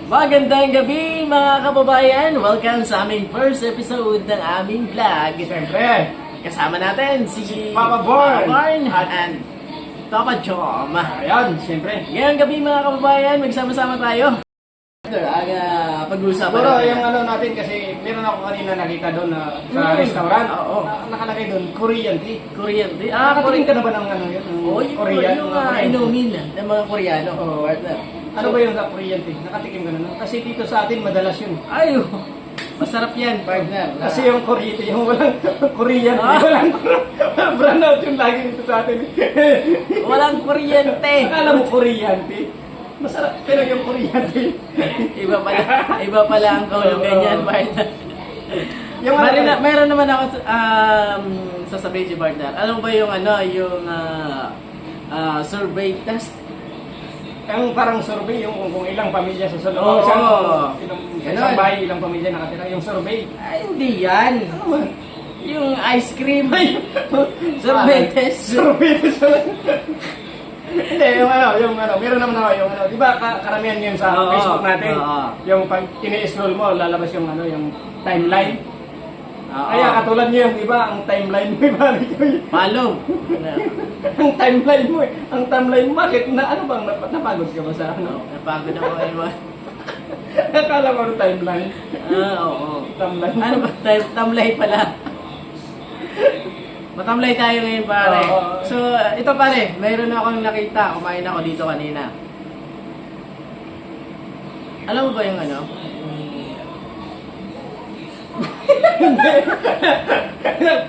Magandang gabi mga kababayan! Welcome sa aming first episode ng aming vlog. Siyempre, Kasama natin si Papa Born and Papa Chom. ayan, siyempre. Ngayong gabi mga kababayan, magsama-sama tayo. Ang pag-uusapan Siguro natin. yung ano natin kasi meron ako kanina nakita doon sa restaurant. Oo. Nakalagay doon, Korean tea. Korean tea. Nakatingin ka na ba ng ano yun? Oh, yung Korean, yung mga Korean tea? inumin ng mga Koreano. Oo. Partner. Ano ba yung sa Korean tea? Nakatikim ka na no? Kasi dito sa atin madalas yun. Ay, masarap yan, partner. Kasi yung Korean tea, yung walang Korean tea, Ah. walang brown out yung lagi dito sa atin. Walang kuryente. Akala mo Korean tea? Masarap, pero yung Korean tea. Iba pala ang kahulugan niyan, partner. Yung ano, Meron naman ako sasabihin si partner. Alam mo ba yung survey test? Yung parang survey, yung kung ilang pamilya sa Oo. isang Ganon. bahay, ilang pamilya nakatira, yung survey. Ay, hindi yan. Ano man? Yung ice cream. Ay! Survey test. Survey test. Hindi, yung ano, meron naman ako yung ano, di ba karamihan yun sa Oo. Facebook natin, Oo. yung pag ini-scroll mo, lalabas yung ano, yung timeline. Oo. Kaya katulad nyo yung, di ba, ang timeline mo, pare ko Follow. ang timeline mo ang timeline mo, bakit na, ano bang, napagod ka ba sa ano? Napagod ako ngayon. Akala ko ang timeline. Oo. Timeline. Ano ba? Tamlay pala. Matamlay tayo ngayon, pare. Oo. So, ito pare, mayroon akong nakita. Kumain ako dito kanina. Alam mo ba yung ano?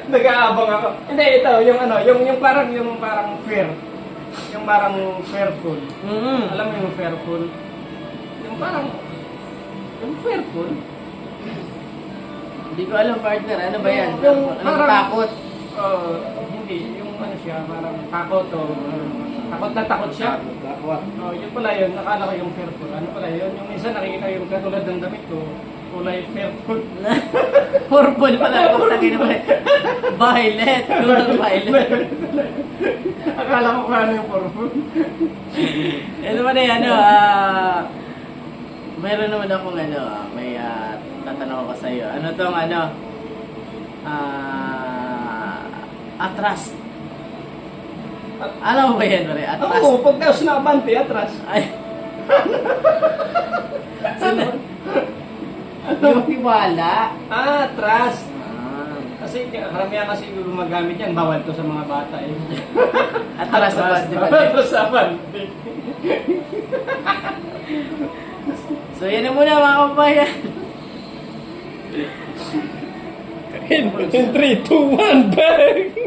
Nag-aabang ako. Hindi, ito, yung ano, yung parang fair. Yung parang fair food. Alam mo yung fair food? Yung parang, yung fair food? Hindi ko alam, partner. Ano ba yan? Yung Anong takot? Hindi, yung ano siya, parang takot o, takot na takot siya. Takot. Yun pala yun, nakala ko yung fair food. Ano pala yun? Yung minsan nakikita yung katulad ng damit ko, kulay fair food. Purple pala. Pagtagin na ba? Violet. Color violet. Akala ko kung ano yung fair food. Ito pa rin, mayroon naman akong may tatanong ko sa iyo. Ano tong atras. Alam mo ba yan, pare? Atras. Oo, pagkaos na abante, atras. Ay. Yung tiwala. Atras. Ah. Kasi karamihan kasi gumagamit yan, bawal to sa mga bata eh. Atras sa band, di ba? Atras sa abante. So yan na muna mga kabayan. In 3, 2, 1, bang!